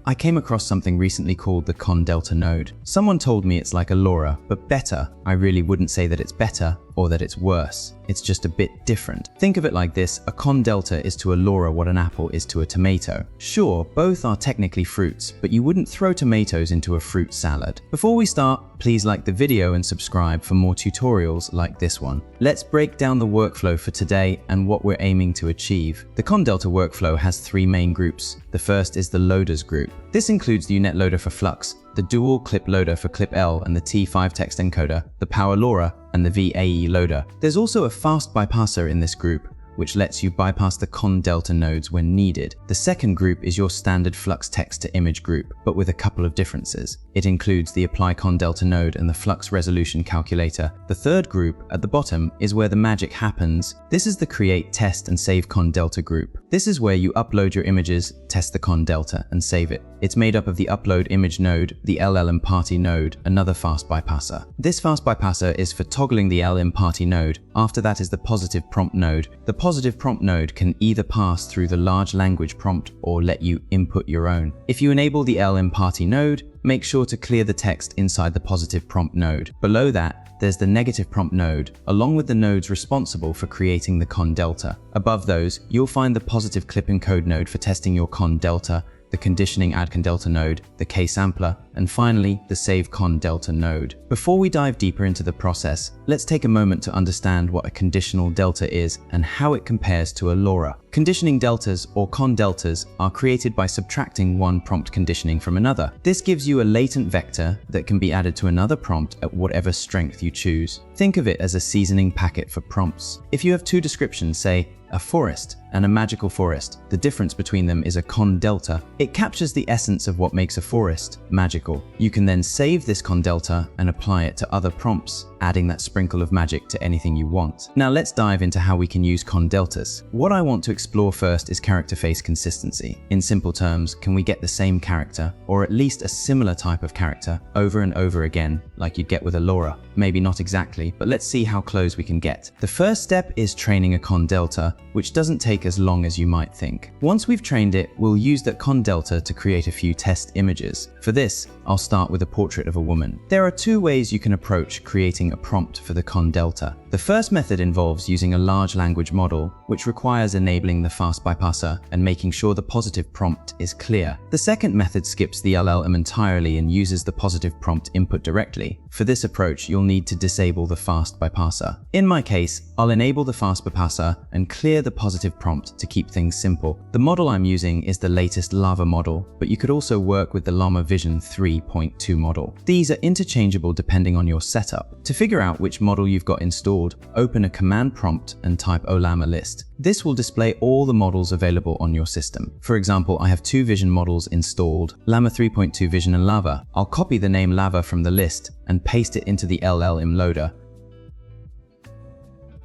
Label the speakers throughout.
Speaker 1: I came across something recently called the ConDelta node. Someone told me it's like a LoRA, but better. I really wouldn't say that it's better or that it's worse. It's just a bit different. Think of it like this: a ConDelta is to a LoRA what an apple is to a tomato. Sure, both are technically fruits, but you wouldn't throw tomatoes into a fruit salad. Before we start, please like the video and subscribe for more tutorials like this one. Let's break down the workflow for today and what we're aiming to achieve. The ConDelta workflow has three main groups. The first is the loaders group. This includes the UNet loader for Flux, the dual clip loader for clip L and the T5 text encoder, the power LoRA, and the VAE loader. There's also a fast bypasser in this group, which lets you bypass the ConDelta nodes when needed. The second group is your standard Flux text to image group, but with a couple of differences. It includes the Apply ConDelta node and the Flux resolution calculator. The third group, at the bottom, is where the magic happens. This is the Create, Test, and Save ConDelta group. This is where you upload your images, test the ConDelta, and save it. It's made up of the Upload Image node, the LLM Party node, another fast bypasser. This fast bypasser is for toggling the LM Party node. After that is the Positive Prompt node. The Positive Prompt node can either pass through the large language prompt or let you input your own. If you enable the LM Party node, make sure to clear the text inside the Positive Prompt node. Below that, there's the Negative Prompt node, along with the nodes responsible for creating the ConDelta. Above those, you'll find the Positive Clip Encode node for testing your ConDelta, the Conditioning Add ConDelta node, the K-Sampler, and finally, the Save ConDelta node. Before we dive deeper into the process, let's take a moment to understand what a conditional delta is and how it compares to a LoRA. Conditioning deltas, or ConDeltas, are created by subtracting one prompt conditioning from another. This gives you a latent vector that can be added to another prompt at whatever strength you choose. Think of it as a seasoning packet for prompts. If you have two descriptions, say, a forest and a magical forest, the difference between them is a ConDelta. It captures the essence of what makes a forest magical. You can then save this ConDelta and apply it to other prompts, adding that sprinkle of magic to anything you want. Now let's dive into how we can use ConDeltas. What I want to explore first is character face consistency. In simple terms, can we get the same character, or at least a similar type of character, over and over again, like you'd get with a LoRA? Maybe not exactly, but let's see how close we can get. The first step is training a ConDelta, which doesn't take as long as you might think. Once we've trained it, we'll use that ConDelta to create a few test images. For this, I'll start with a portrait of a woman. There are two ways you can approach creating a prompt for the ConDelta. The first method involves using a large language model, which requires enabling the fast bypasser and making sure the positive prompt is clear. The second method skips the LLM entirely and uses the positive prompt input directly. For this approach, you'll need to disable the fast bypasser. In my case, I'll enable the fast bypasser and clear the positive prompt to keep things simple. The model I'm using is the latest Lava model, but you could also work with the Llama Vision 3.2 model. These are interchangeable depending on your setup. To figure out which model you've got installed, open a command prompt and type ollama list. This will display all the models available on your system. For example, I have two Vision models installed, Llama 3.2 Vision and Lava. I'll copy the name Lava from the list and paste it into the LLM loader.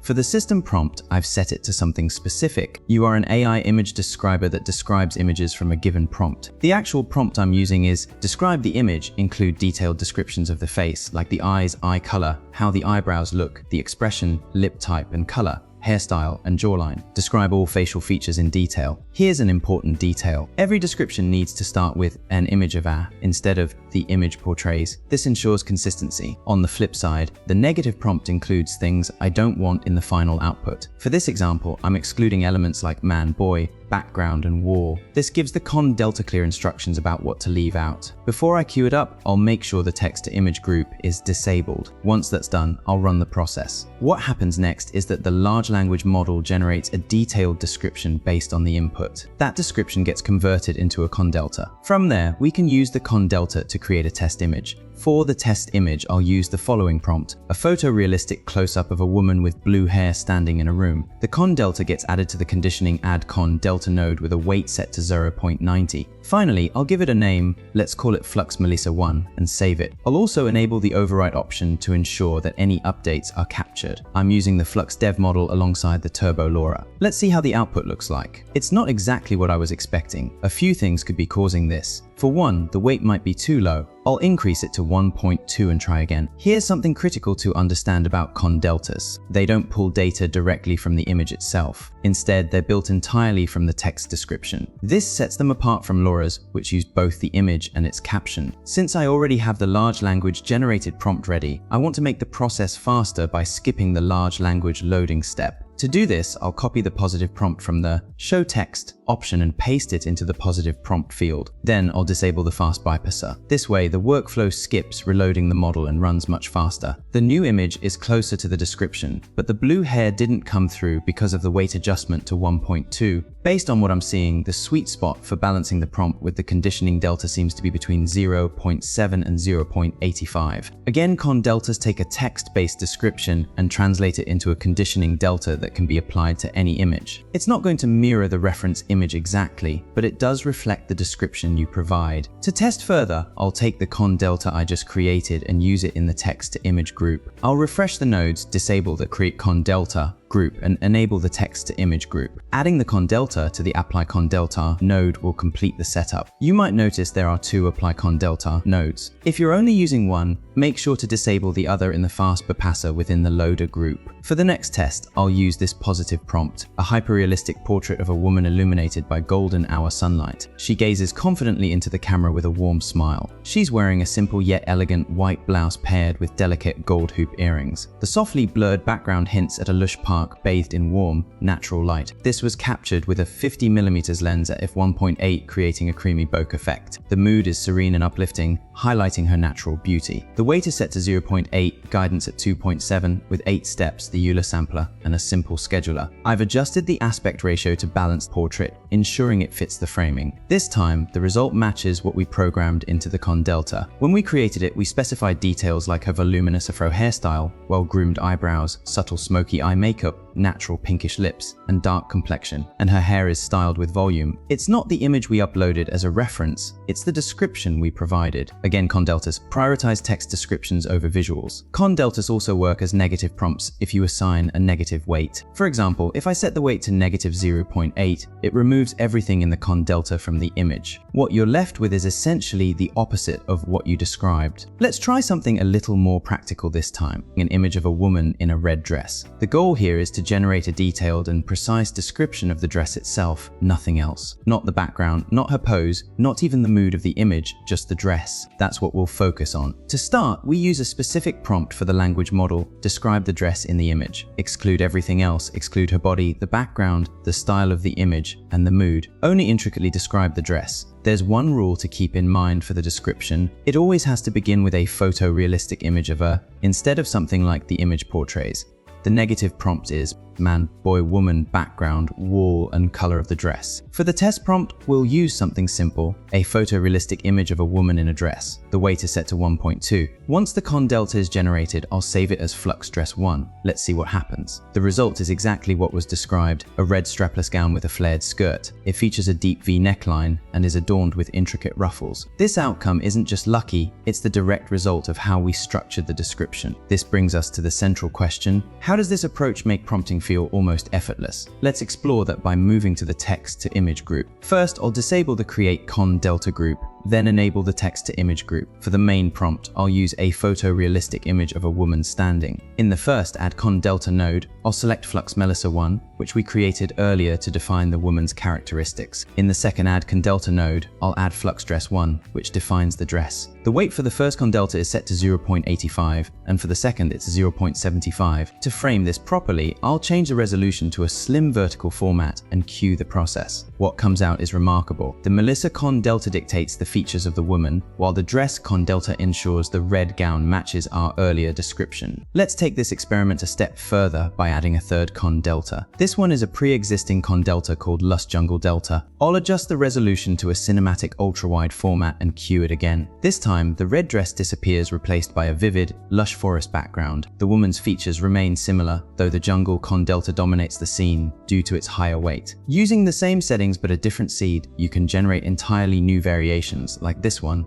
Speaker 1: For the system prompt, I've set it to something specific. You are an AI image describer that describes images from a given prompt. The actual prompt I'm using is, describe the image, include detailed descriptions of the face, like the eyes, eye color, how the eyebrows look, the expression, lip type and color, hairstyle, and jawline. Describe all facial features in detail. Here's an important detail. Every description needs to start with an image of a instead of the image portrays. This ensures consistency. On the flip side, the negative prompt includes things I don't want in the final output. For this example, I'm excluding elements like man, boy, background, and wall. This gives the ConDelta clear instructions about what to leave out. Before I queue it up, I'll make sure the text to image group is disabled. Once that's done, I'll run the process. What happens next is that the large language model generates a detailed description based on the input. That description gets converted into a ConDelta. From there, we can use the ConDelta to create a test image. For the test image, I'll use the following prompt: a photorealistic close-up of a woman with blue hair standing in a room. The ConDelta gets added to the Conditioning Add ConDelta node with a weight set to 0.90. Finally, I'll give it a name, let's call it Flux Melissa 1, and save it. I'll also enable the override option to ensure that any updates are captured. I'm using the Flux Dev model alongside the Turbo LoRA. Let's see how the output looks like. It's not exactly what I was expecting. A few things could be causing this. For one, the weight might be too low. I'll increase it to 1.2 and try again. Here's something critical to understand about ConDeltas. They don't pull data directly from the image itself. Instead, they're built entirely from the text description. This sets them apart from LoRA LoRAs, which use both the image and its caption. Since I already have the large language generated prompt ready, I want to make the process faster by skipping the large language loading step. To do this, I'll copy the positive prompt from the Show Text option and paste it into the positive prompt field. Then I'll disable the fast bypasser. This way, the workflow skips reloading the model and runs much faster. The new image is closer to the description, but the blue hair didn't come through because of the weight adjustment to 1.2. Based on what I'm seeing, the sweet spot for balancing the prompt with the conditioning delta seems to be between 0.7 and 0.85. Again, ConDeltas take a text-based description and translate it into a conditioning delta that can be applied to any image. It's not going to mirror the reference image exactly, but it does reflect the description you provide. To test further, I'll take the ConDelta I just created and use it in the text-to-image group. I'll refresh the nodes, disable the Create ConDelta group, and enable the text-to-image group. Adding the ConDelta to the Apply ConDelta node will complete the setup. You might notice there are two Apply ConDelta nodes. If you're only using one, make sure to disable the other in the fast bypasser within the loader group. For the next test, I'll use this positive prompt, a hyperrealistic portrait of a woman illuminated by golden hour sunlight. She gazes confidently into the camera with a warm smile. She's wearing a simple yet elegant white blouse paired with delicate gold hoop earrings. The softly blurred background hints at a lush park bathed in warm, natural light. This was captured with a 50mm lens at f1.8, creating a creamy bokeh effect. The mood is serene and uplifting, highlighting her natural beauty. The weight is set to 0.8, guidance at 2.7, with 8 steps, the Euler sampler, and a simple scheduler. I've adjusted the aspect ratio to balance portrait, ensuring it fits the framing. This time, the result matches what we programmed into the ConDelta. When we created it, we specified details like her voluminous afro hairstyle, well-groomed eyebrows, subtle smoky eye makeup, natural pinkish lips, and dark complexion, and her hair is styled with volume. It's not the image we uploaded as a reference, it's the description we provided. Again, ConDeltas prioritize text descriptions over visuals. ConDeltas also work as negative prompts if you assign a negative weight. For example, if I set the weight to -0.8, it removes everything in the ConDelta from the image. What you're left with is essentially the opposite of what you described. Let's try something a little more practical this time, an image of a woman in a red dress. The goal here is to generate a detailed and precise description of the dress itself, nothing else. Not the background, not her pose, not even the mood of the image, just the dress. That's what we'll focus on. To start, we use a specific prompt for the language model, describe the dress in the image. Exclude everything else, exclude her body, the background, the style of the image, and the mood. Only intricately describe the dress. There's one rule to keep in mind for the description. It always has to begin with a photorealistic image of her, instead of something like the image portrays. The negative prompt is man, boy, woman, background, wall, and color of the dress. For the test prompt, we'll use something simple, a photorealistic image of a woman in a dress. The weight is set to 1.2. Once the ConDelta is generated, I'll save it as Flux Dress 1. Let's see what happens. The result is exactly what was described, a red strapless gown with a flared skirt. It features a deep V neckline and is adorned with intricate ruffles. This outcome isn't just lucky, it's the direct result of how we structured the description. This brings us to the central question, how does this approach make prompting feel almost effortless? Let's explore that by moving to the text to image group. First, I'll disable the Create ConDelta group, then enable the text to image group. For the main prompt, I'll use a photorealistic image of a woman standing. In the first Add ConDelta node, I'll select Flux Melissa 1, which we created earlier to define the woman's characteristics. In the second Add ConDelta node, I'll add Flux Dress 1, which defines the dress. The weight for the first ConDelta is set to 0.85, and for the second it's 0.75. To frame this properly, I'll change the resolution to a slim vertical format and cue the process. What comes out is remarkable. The Melissa ConDelta dictates the features of the woman, while the dress ConDelta ensures the red gown matches our earlier description. Let's take this experiment a step further by adding a third ConDelta. This one is a pre-existing ConDelta called Lush Jungle Delta. I'll adjust the resolution to a cinematic ultra-wide format and cue it again. This time, the red dress disappears, replaced by a vivid, lush forest background. The woman's features remain similar, though the jungle ConDelta dominates the scene due to its higher weight. Using the same settings but a different seed, you can generate entirely new variations like this one,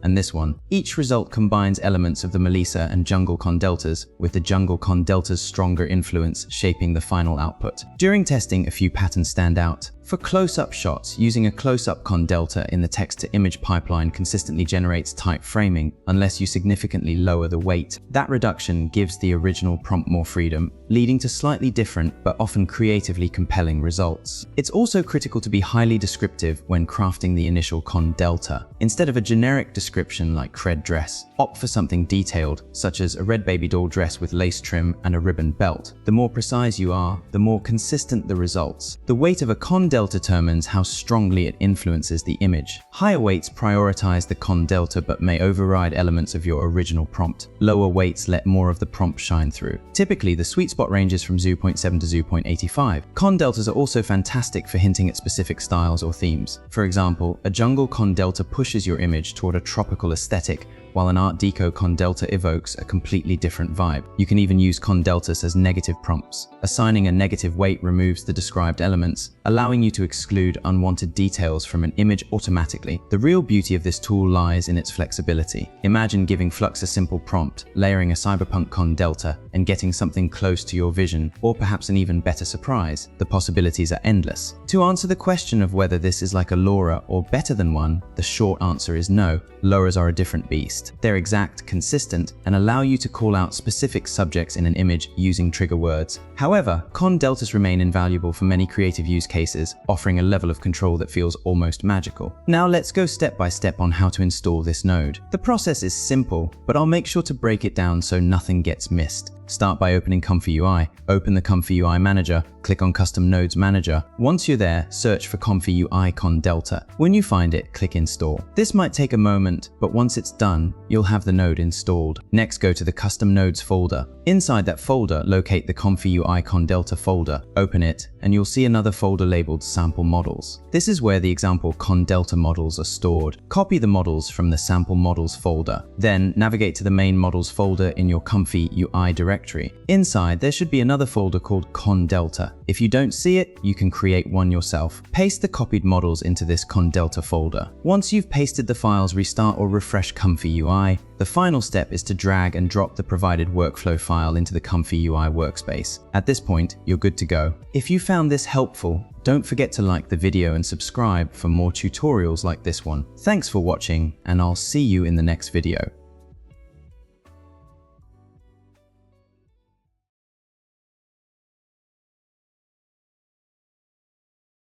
Speaker 1: and this one. Each result combines elements of the Melissa and jungle ConDeltas, with the jungle ConDelta's stronger influence shaping the final output. During testing, a few patterns stand out. For close-up shots, using a close-up ConDelta in the text-to-image pipeline consistently generates tight framing unless you significantly lower the weight. That reduction gives the original prompt more freedom, leading to slightly different but often creatively compelling results. It's also critical to be highly descriptive when crafting the initial ConDelta. Instead of a generic description like "red dress," opt for something detailed, such as a red baby doll dress with lace trim and a ribbon belt. The more precise you are, the more consistent the results. The weight of a ConDelta determines how strongly it influences the image. Higher weights prioritize the ConDelta but may override elements of your original prompt. Lower weights let more of the prompt shine through. Typically, the sweet spot ranges from 0.7 to 0.85. ConDeltas are also fantastic for hinting at specific styles or themes. For example, a jungle ConDelta pushes your image toward a tropical aesthetic, while an Art Deco ConDelta evokes a completely different vibe. You can even use ConDeltas as negative prompts. Assigning a negative weight removes the described elements, allowing you to exclude unwanted details from an image automatically. The real beauty of this tool lies in its flexibility. Imagine giving Flux a simple prompt, layering a cyberpunk ConDelta, and getting something close to your vision, or perhaps an even better surprise. The possibilities are endless. To answer the question of whether this is like a LoRA or better than one, the short answer is no. LoRAs are a different beast. They're exact, consistent, and allow you to call out specific subjects in an image using trigger words. However, ConDeltas remain invaluable for many creative use cases, offering a level of control that feels almost magical. Now let's go step by step on how to install this node. The process is simple, but I'll make sure to break it down so nothing gets missed. Start by opening ComfyUI. Open the ComfyUI Manager, click on Custom Nodes Manager. Once you're there, search for ComfyUI ConDelta. When you find it, click Install. This might take a moment, but once it's done, you'll have the node installed. Next, go to the Custom Nodes folder. Inside that folder, locate the ComfyUI ConDelta folder. Open it, and you'll see another folder labeled Sample Models. This is where the example ConDelta models are stored. Copy the models from the Sample Models folder. Then, navigate to the main models folder in your ComfyUI directory. Inside, there should be another folder called ConDelta. If you don't see it, you can create one yourself. Paste the copied models into this ConDelta folder. Once you've pasted the files, restart or refresh ComfyUI. The final step is to drag and drop the provided workflow file into the ComfyUI workspace. At this point, you're good to go. If you found this helpful, don't forget to like the video and subscribe for more tutorials like this one. Thanks for watching, and I'll see you in the next video.